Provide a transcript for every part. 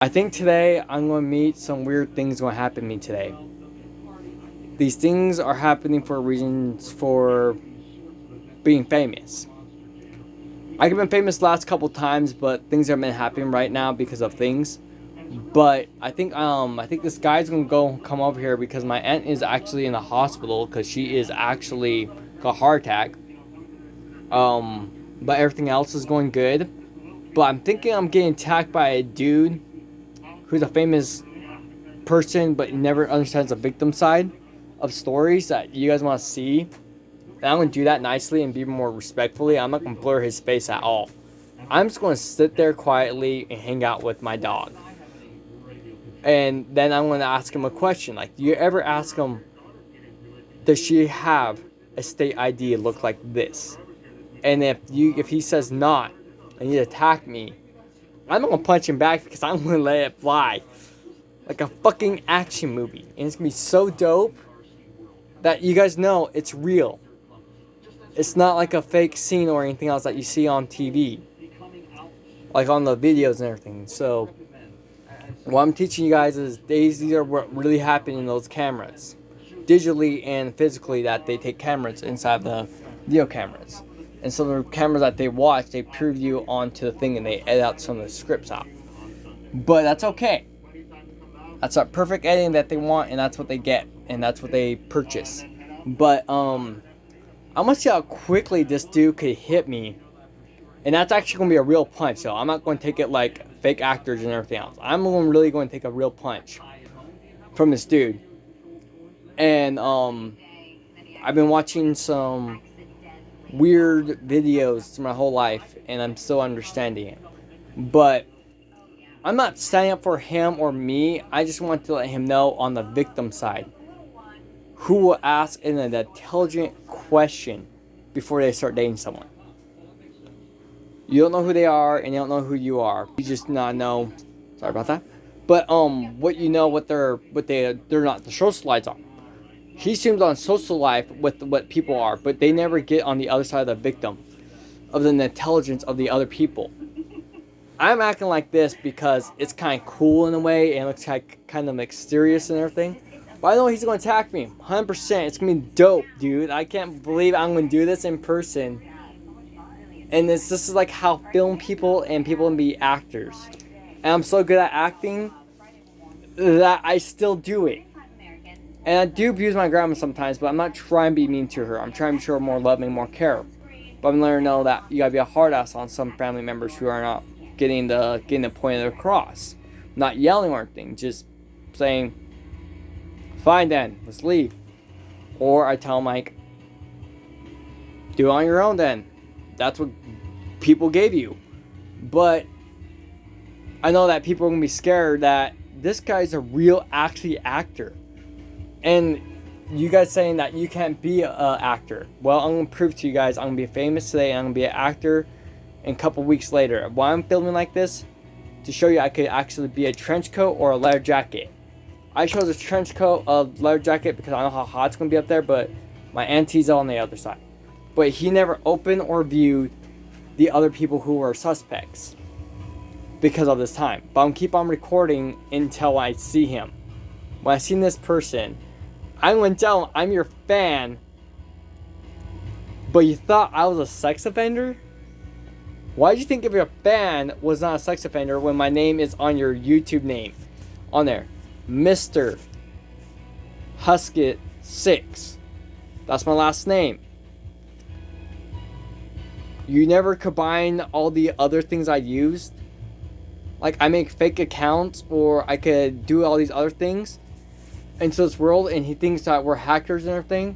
I think today I'm going to meet some weird things going to happen to me today. These things are happening for reasons for being famous. I've been famous the last couple times, but things have been happening right now because of things. But I think this guy's gonna come over here because my aunt is actually in the hospital because she is actually got a heart attack. But everything else is going good. But I'm thinking I'm getting attacked by a dude who's a famous person, but never understands the victim side of stories that you guys want to see. And I'm gonna do that nicely and be more respectfully. I'm not gonna blur his face at all. I'm just gonna sit there quietly and hang out with my dog. And then I'm gonna ask him a question. Like, do you ever ask him, does she have a state ID look like this? And if he says not, and you attack me, I'm not gonna punch him back because I'm gonna let it fly. Like a fucking action movie. And it's gonna be so dope that you guys know it's real. It's not like a fake scene or anything else that you see on TV. Like on the videos and everything. So, what I'm teaching you guys is these are what really happen in those cameras. Digitally and physically, that they take cameras inside the video cameras. And so the cameras that they watch, they preview onto the thing and they edit out some of the scripts out. But that's okay. That's a perfect editing that they want, and that's what they get, and that's what they purchase. But I'm gonna see how quickly this dude could hit me, and that's actually gonna be a real punch. So I'm not going to take it like fake actors and everything else. I'm really going to take a real punch from this dude. And I've been watching some weird videos my whole life, and I'm still understanding it. But I'm not standing up for him or me. I just want to let him know on the victim side who will ask an intelligent question before they start dating someone. You don't know who they are, and they don't know who you are. You just not know. Sorry about that. But what you know, they're not the social lives are. He seems on social life with what people are, but they never get on the other side of the victim, of the intelligence of the other people. I'm acting like this because it's kind of cool in a way, and it looks like kind of mysterious and everything. But I know he's going to attack me, 100%. It's going to be dope, dude. I can't believe I'm going to do this in person. And this is like how film people and people can be actors. And I'm so good at acting that I still do it. And I do abuse my grandma sometimes, but I'm not trying to be mean to her. I'm trying to show her more love and more care. But I'm letting her know that you gotta be a hard ass on some family members who are not getting the point across. Not yelling or anything, just saying, fine then, let's leave. Or I tell them like, do it on your own then. That's what people gave you. But I know that people are gonna be scared that this guy's a real actually actor. And you guys saying that you can't be an actor. Well, I'm going to prove to you guys I'm going to be famous today, and I'm going to be an actor in a couple weeks later. Why I'm filming like this? To show you I could actually be a trench coat or a leather jacket. I chose a trench coat, a leather jacket, because I know how hot it's going to be up there, but my auntie's on the other side. But he never opened or viewed the other people who were suspects because of this time. But I'm going to keep on recording until I see him. When I see this person, I'm going to tell him I'm your fan, but you thought I was a sex offender? Why did you think if your fan was not a sex offender when my name is on your YouTube name? On there. Mr. Huskett6. That's my last name. You never combine all the other things I used? Like, I make fake accounts, or I could do all these other things into this world, and he thinks that we're hackers and everything.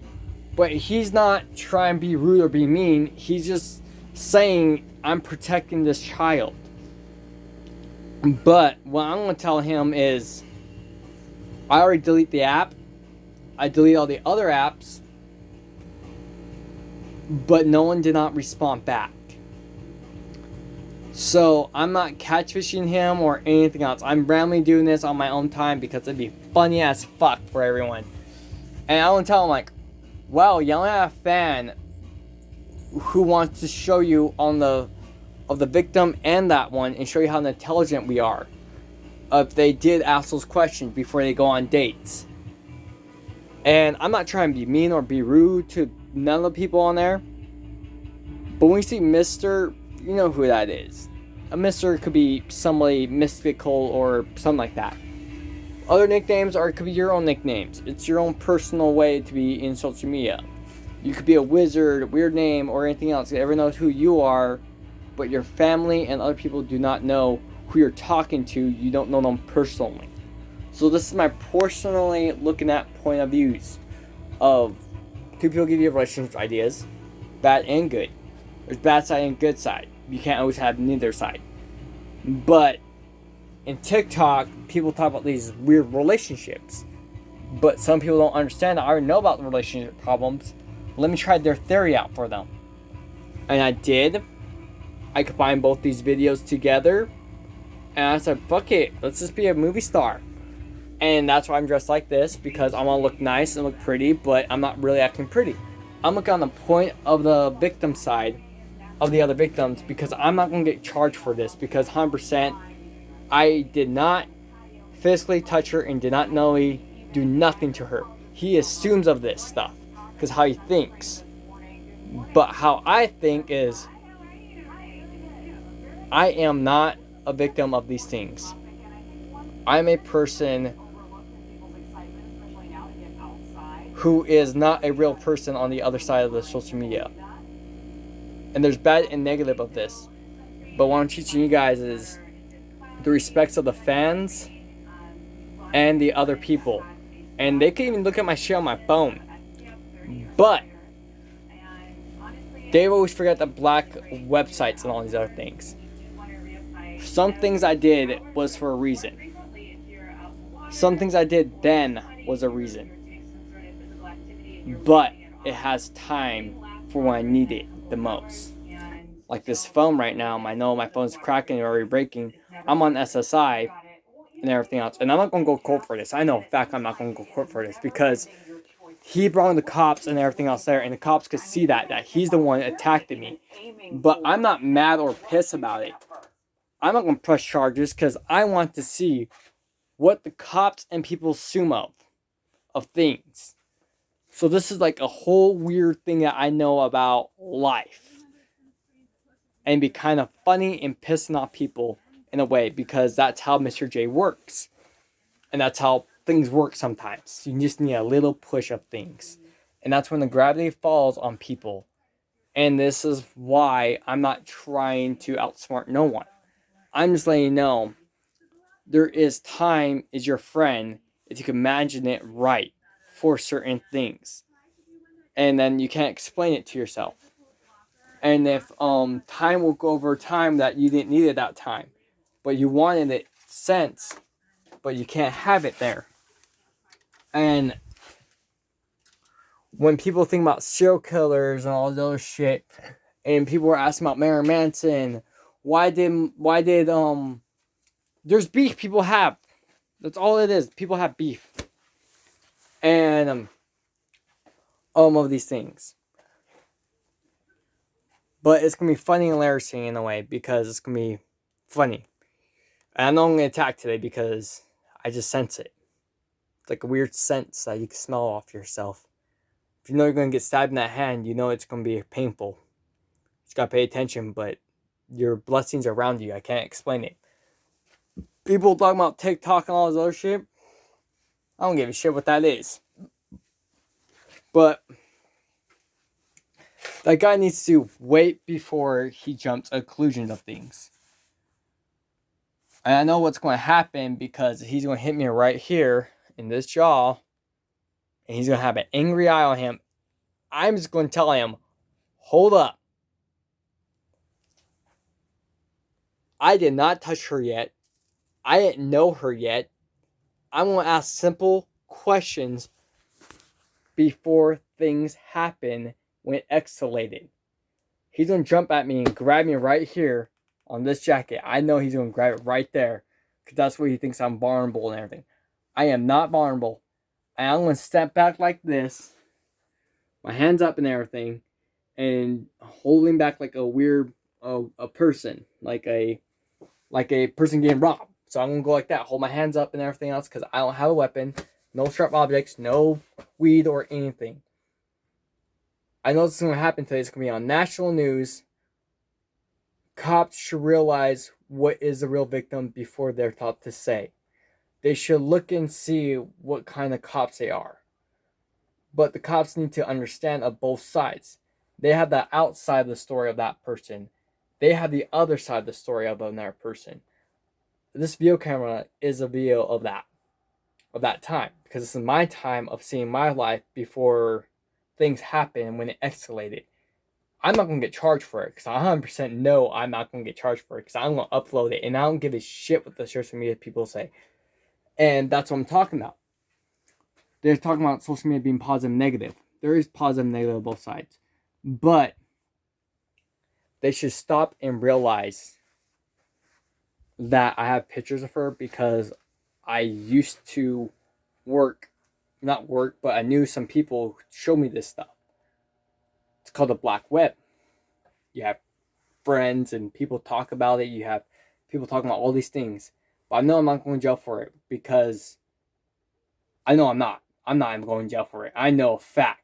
But he's not trying to be rude or be mean. He's just saying, I'm protecting this child. But what I'm going to tell him is, I already delete the app. I delete all the other apps. But no one did not respond back. So I'm not catfishing him or anything else. I'm randomly doing this on my own time because it'd be funny as fuck for everyone. And I want to tell him like, wow, you only have a fan who wants to show you on the victim and that one, and show you how intelligent we are. if they did ask those questions before they go on dates. And I'm not trying to be mean or be rude to none of the people on there. But when you see Mr., you know who that is. A Mr. could be somebody mystical or something like that. Other nicknames it could be your own nicknames. It's your own personal way to be in social media. You could be a wizard, a weird name, or anything else. Everyone knows who you are, but your family and other people do not know who you're talking to. You don't know them personally. So this is my personally looking at point of views of two people give you relationship ideas, bad and good. There's bad side and good side. You can't always have neither side. But in TikTok, people talk about these weird relationships. But some people don't understand that I already know about the relationship problems. Let me try their theory out for them. And I did. I combined both these videos together. And I said, fuck it. Let's just be a movie star. And that's why I'm dressed like this. Because I want to look nice and look pretty. But I'm not really acting pretty. I'm looking on the point of the victim side of the other victims. Because I'm not going to get charged for this. Because 100% I did not physically touch her and did not knowingly do nothing to her. He assumes of this stuff. Because how he thinks. But how I think is, I am not a victim of these things. I'm a person who is not a real person on the other side of the social media. And there's bad and negative of this. But what I'm teaching you guys is the respects of the fans and the other people. And they can even look at my shit on my phone. But they always forget the black websites and all these other things. Some things I did was for a reason. Some things I did then was a reason. But it has time for when I need it the most. Like this phone right now, I know my phone's cracking or already breaking. I'm on SSI and everything else. And I'm not going to go court for this. I know, in fact, I'm not going to go court for this because he brought in the cops and everything else there, and the cops could see that he's the one that attacked me. But I'm not mad or pissed about it. I'm not going to press charges because I want to see what the cops and people assume of things. So this is like a whole weird thing that I know about life. And be kind of funny and pissing off people in a way because that's how Mr. J works. And that's how things work sometimes. You just need a little push of things. And that's when the gravity falls on people. And this is why I'm not trying to outsmart no one. I'm just letting you know, there is time is your friend if you can imagine it right for certain things. And then you can't explain it to yourself. And if time will go over time that you didn't need it that time. But you wanted it since, but you can't have it there. And when people think about serial killers and all this other shit, and people were asking about Marilyn Manson, why did there's beef people have. That's all it is. People have beef. And of these things. But it's gonna be funny and embarrassing in a way because it's gonna be funny. And I know I'm gonna attack today because I just sense it. It's like a weird sense that you can smell off yourself. If you know you're going to get stabbed in that hand, you know it's going to be painful. You just got to pay attention, but your blessings are around you. I can't explain it. People talking about TikTok and all this other shit. I don't give a shit what that is. But that guy needs to wait before he jumps to conclusions of things. And I know what's going to happen because he's going to hit me right here in this jaw. And he's going to have an angry eye on him. I'm just going to tell him, hold up. I did not touch her yet. I didn't know her yet. I'm going to ask simple questions before things happen when it escalated. He's going to jump at me and grab me right here on this jacket. I know he's going to grab it right there because that's where he thinks I'm vulnerable and everything. I am not vulnerable. And I'm going to step back like this, my hands up and everything, and holding back like a weird a person, like a person getting robbed, So I'm gonna go like that, hold my hands up and everything else, because I don't have a weapon, no sharp objects, no weed or anything. I know this is gonna happen today. It's gonna be on national news. Cops should realize what is the real victim before they're taught to say. They should look and see what kind of cops they are. But the cops need to understand of both sides. They have the outside of the story of that person. They have the other side of the story of another person. This video camera is a video of that time, because this is my time of seeing my life before things happen when it escalated. I'm not going to get charged for it, because I 100% know I'm not going to get charged for it, because I'm going to upload it, and I don't give a shit what the social media people say. And that's what I'm talking about. They're talking about social media being positive and negative. There is positive and negative on both sides. But they should stop and realize that I have pictures of her, because I used to not work, but I knew some people who showed me this stuff. It's called the black web. You have friends and people talk about it. You have people talking about all these things. But I know I'm not going to jail for it, because I know I'm not. I'm not even going to jail for it. I know a fact.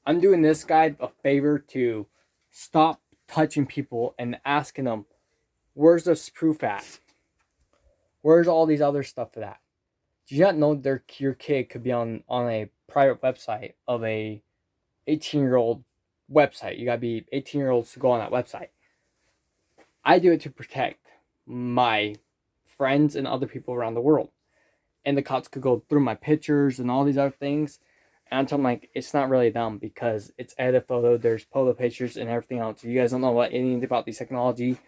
I'm doing this guy a favor to stop touching people and asking them, where's this proof at? Where's all these other stuff for that? Do you not know your kid could be on a private website of a 18-year-old website? You gotta be 18-year-olds to go on that website. I do it to protect my friends and other people around the world. And the cops could go through my pictures and all these other things. And I'm telling like, it's not really them, because it's edit photo, there's photo pictures and everything else. You guys don't know anything about this technology.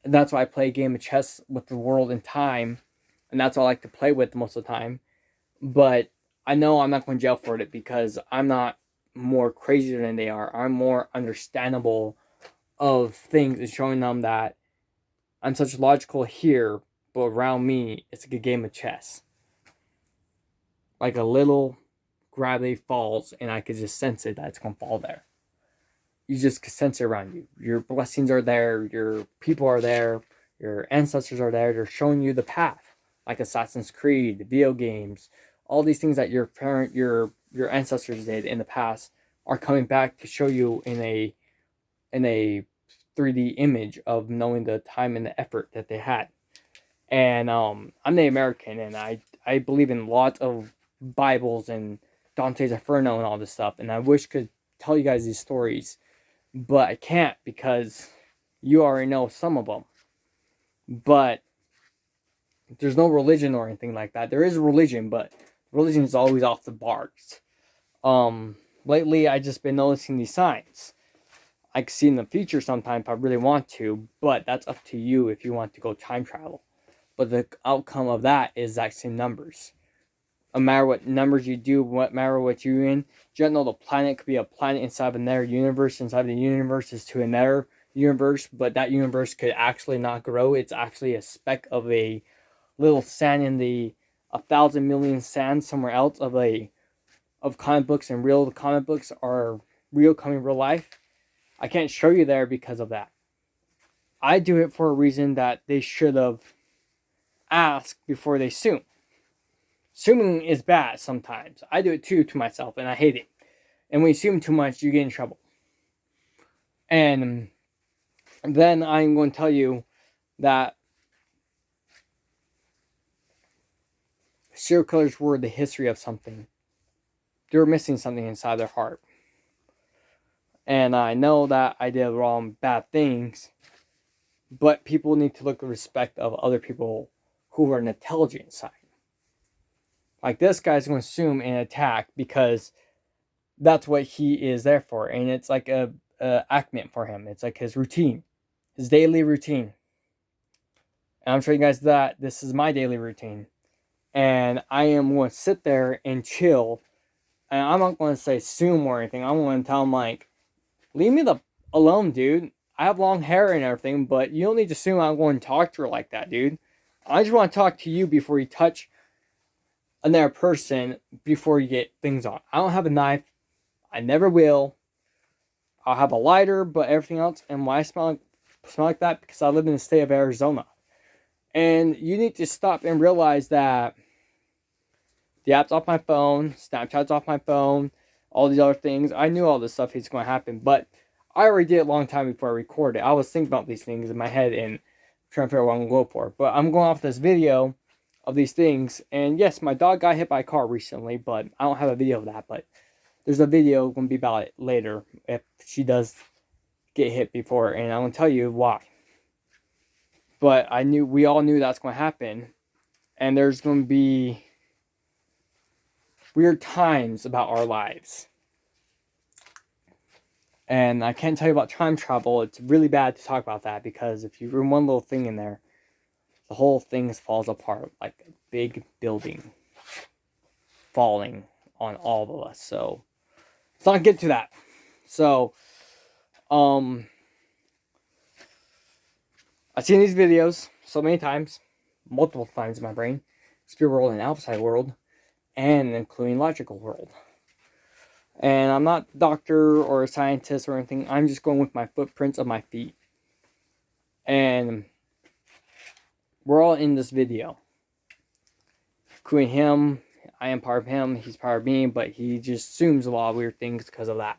And that's why I play a game of chess with the world and time. And that's all I like to play with most of the time. But I know I'm not going to jail for it, because I'm not more crazy than they are. I'm more understandable of things and showing them that I'm such logical here, but around me, it's like a game of chess. Like a little gravity falls, and I could just sense it that it's going to fall there. You just can sense it around you. Your blessings are there. Your people are there. Your ancestors are there. They're showing you the path. Like Assassin's Creed, video games, all these things that your ancestors did in the past are coming back to show you in a 3D image of knowing the time and the effort that they had. And I'm Native American, and I believe in lots of Bibles and Dante's Inferno and all this stuff. And I wish I could tell you guys these stories, but I can't, because you already know some of them. But there's no religion or anything like that. There is a religion, but religion is always off the bars. Lately, I just been noticing these signs. I can see in the future sometime if I really want to, but that's up to you if you want to go time travel. But the outcome of that is exact same numbers. No matter what numbers you do, what matter what you're in, you don't know the planet could be a planet inside of another universe. Inside of the universe is to another universe, but that universe could actually not grow. It's actually a speck of a little sand in the 1,000 million sand somewhere else of comic books, and real comic books are real coming real life. I can't show you there because of that. I do it for a reason that they should have asked before they assume. Assuming is bad sometimes. I do it too to myself, and I hate it. And when you assume too much, you get in trouble. And then I'm going to tell you that serial killers were the history of something. They were missing something inside their heart. And I know that I did wrong, bad things, but people need to look at the respect of other people who are an intelligent side. Like, this guy's going to assume and attack because that's what he is there for. And it's like a acment for him. It's like his routine, his daily routine. And I'm showing you guys that this is my daily routine. And I am going to sit there and chill. And I'm not going to say assume or anything. I'm going to tell him, like, leave me alone, dude. I have long hair and everything, but you don't need to assume I'm going to talk to her like that, dude. I just want to talk to you before you touch another person, before you get things on. I don't have a knife. I never will. I'll have a lighter, but everything else. And why I smell like that? Because I live in the state of Arizona. And you need to stop and realize that the app's off my phone, Snapchat's off my phone, all these other things. I knew all this stuff is going to happen, but I already did it a long time before I recorded. I was thinking about these things in my head and trying to figure out what I'm going to go for. But I'm going off this video of these things. And yes, my dog got hit by a car recently, but I don't have a video of that. But there's a video going to be about it later if she does get hit before. And I'm going to tell you why. But we all knew that's going to happen. And there's going to be weird times about our lives. And I can't tell you about time travel. It's really bad to talk about that because if you ruin one little thing in there, the whole thing falls apart like a big building falling on all of us. So let's not get to that. So, I've seen these videos so many times, multiple times in my brain, spirit world and outside world, and including logical world. And I'm not a doctor or a scientist or anything. I'm just going with my footprints of my feet. And we're all in this video. Including him. I am part of him. He's part of me. But he just assumes a lot of weird things because of that.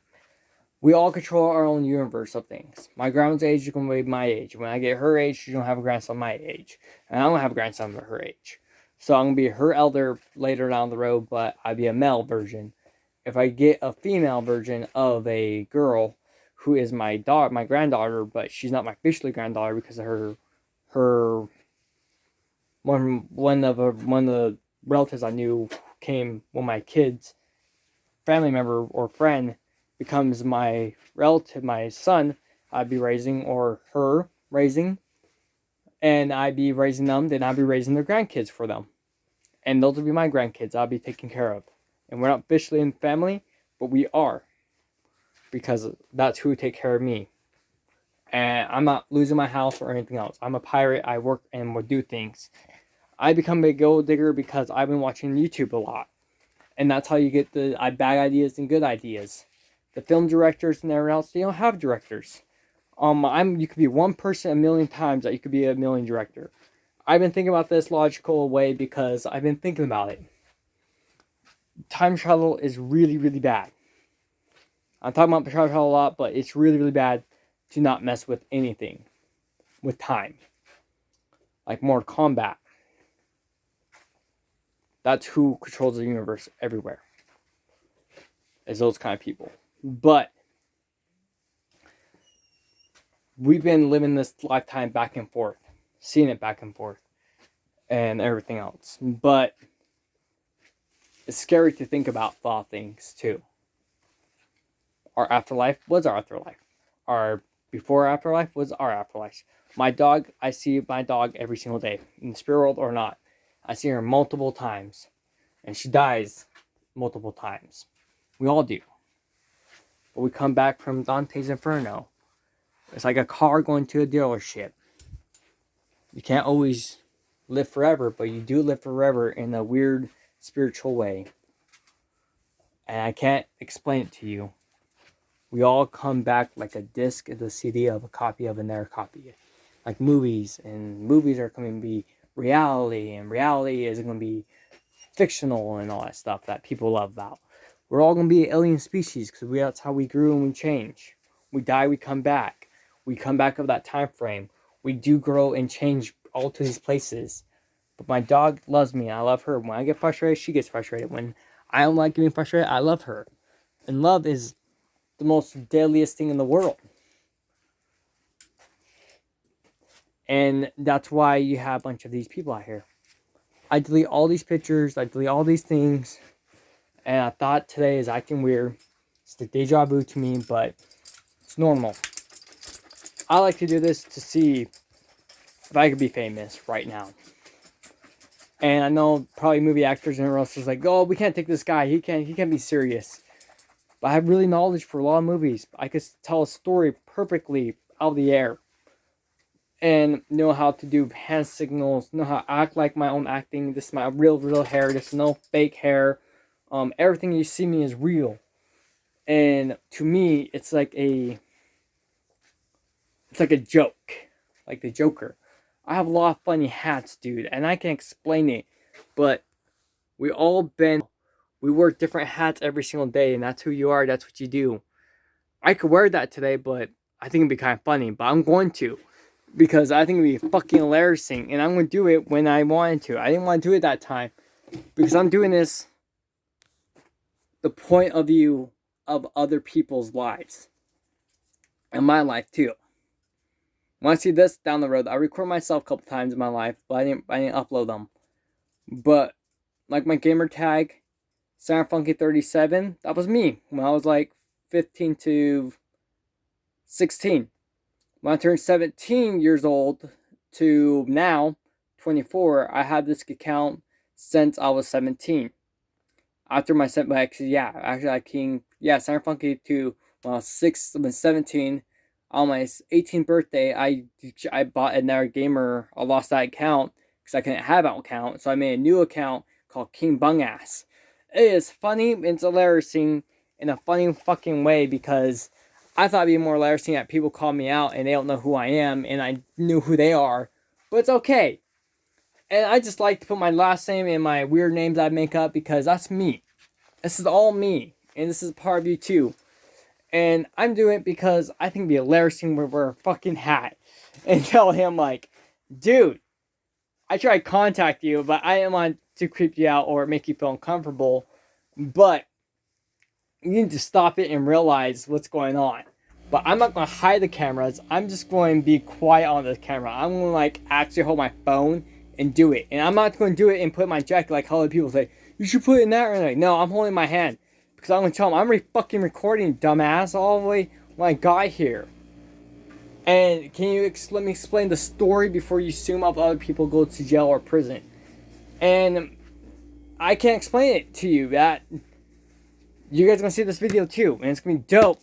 We all control our own universe of things. My grandma's age is going to be my age. When I get her age, she's going to have a grandson my age. And I don't have a grandson of her age. So I'm going to be her elder later down the road. But I'll be a male version. If I get a female version of a girl who is my granddaughter, but she's not my officially granddaughter because of her one of the relatives I knew came when my kids family member or friend becomes my relative, my son I'd be raising or her raising, and I'd be raising them, then I'd be raising their grandkids for them. And those will be my grandkids I'll be taking care of. And we're not officially in family, but we are. Because that's who take care of me. And I'm not losing my house or anything else. I'm a pirate. I work and will do things. I become a gold digger because I've been watching YouTube a lot. And that's how you get the bad ideas and good ideas. The film directors and everyone else, they don't have directors. You could be one person a million times that you could be a million director. I've been thinking about this logical way because I've been thinking about it. Time travel is really, really bad. I'm talking about time travel a lot, but it's really, really bad to not mess with anything. With time. Like Mortal Kombat. That's who controls the universe everywhere. Is those kind of people. But we've been living this lifetime back and forth. Seeing it back and forth. And everything else. But it's scary to think about thought things too. Our afterlife was our afterlife. Our before afterlife was our afterlife. My dog, I see my dog every single day. In the spirit world or not. I see her multiple times. And she dies multiple times. We all do. But we come back from Dante's Inferno. It's like a car going to a dealership. You can't always live forever, but you do live forever in a weird spiritual way. And I can't explain it to you. We all come back like a disc of the CD of a copy of another copy. Like movies. And movies are going to be reality. And reality is going to be fictional and all that stuff that people love about. We're all going to be alien species because that's how we grew and we change. We die, we come back. We come back of that time frame. We do grow and change all to these places. But my dog loves me and I love her. When I get frustrated, she gets frustrated. When I don't like getting frustrated, I love her. And love is the most deadliest thing in the world. And that's why you have a bunch of these people out here. I delete all these pictures. I delete all these things. And I thought today is acting weird. It's the deja vu to me, but it's normal. I like to do this to see if I could be famous right now. And I know probably movie actors and everyone else is like, oh, we can't take this guy. He can't be serious. But I have really knowledge for a lot of movies. I could tell a story perfectly out of the air. And know how to do hand signals. Know how to act like my own acting. This is my real hair. There's no fake hair. Everything you see me is real. And to me, it's like a joke. Like the Joker. I have a lot of funny hats, dude, and I can explain it. But we wear different hats every single day, and that's who you are. That's what you do. I could wear that today, but I think it'd be kind of funny. But I'm going to, because I think it'd be fucking embarrassing, and I'm going to do it when I wanted to. I didn't want to do it that time, because I'm doing this the point of view of other people's lives, and my life too. When I see this down the road, I record myself a couple times in my life, but I didn't upload them. But like my gamer tag, SarenFunky37, that was me when I was like 15 to 16. When I turned 17 years old to now, 24, I had this account since I was 17. After my SarenFunky to when I was 17. On my 18th birthday, I bought another gamer. I lost that account because I couldn't have that account, so I made a new account called King Bungass. It is funny, it's embarrassing in a funny fucking way, because I thought it'd be more embarrassing that people call me out and they don't know who I am, and I knew who they are, but it's okay. And I just like to put my last name and my weird names I make up, because that's me. This is all me, and this is part of you too. And I'm doing it because I think it'd be embarrassing to wear a fucking hat and tell him, like, dude, I tried to contact you, but I didn't want to creep you out or make you feel uncomfortable. But you need to stop it and realize what's going on. But I'm not going to hide the cameras. I'm just going to be quiet on the camera. I'm going to, like, actually hold my phone and do it. And I'm not going to do it and put my jacket like how other people say, you should put it in that. And like, no, I'm holding my hand. Because I'm going to tell them, I'm fucking recording, dumbass, all the way when I got here. And can you let me explain the story before you assume up other people go to jail or prison? And I can't explain it to you. That you guys are going to see this video too. And it's going to be dope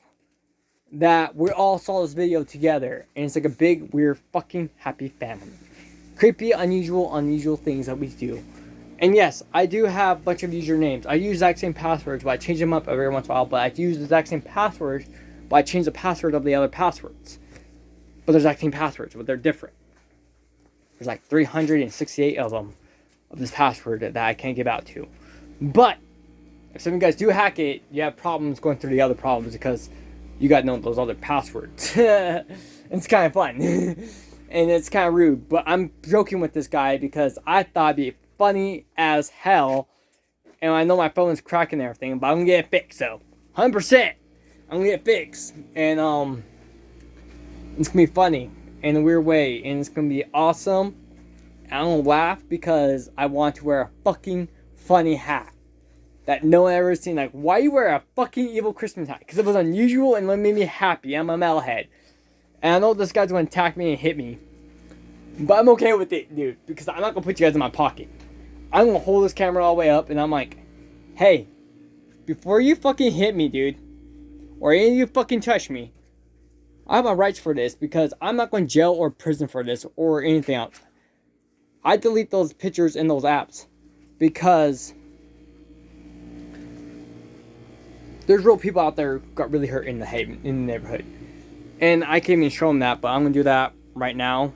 that we all saw this video together. And it's like a big, weird, fucking happy family. Creepy, unusual things that we do. And yes, I do have a bunch of usernames. I use the exact same passwords, but I change them up every once in a while. But I use the exact same passwords, but I change the password of the other passwords. But they're the exact same passwords, but they're different. There's like 368 of them, of this password that I can't give out to. But if some of you guys do hack it, you have problems going through the other problems, because you got to know those other passwords. It's kind of fun. And it's kind of rude. But I'm joking with this guy because I thought it'd be funny as hell, and I know my phone is cracking and everything, but I'm gonna get it fixed. So 100%, I'm gonna get it fixed, and it's gonna be funny in a weird way, and it's gonna be awesome. And I'm gonna laugh because I want to wear a fucking funny hat that no one ever seen. Like, why you wear a fucking evil Christmas hat? Because it was unusual and it made me happy. I'm a metalhead, and I know this guy's gonna attack me and hit me, but I'm okay with it, dude, because I'm not gonna put you guys in my pocket. I'm gonna hold this camera all the way up, and I'm like, hey, before you fucking hit me, dude, or any of you fucking touch me, I have my rights for this, because I'm not going to jail or prison for this or anything else. I delete those pictures in those apps because there's real people out there who got really hurt in the neighborhood. And I can't even show them that, but I'm going to do that right now.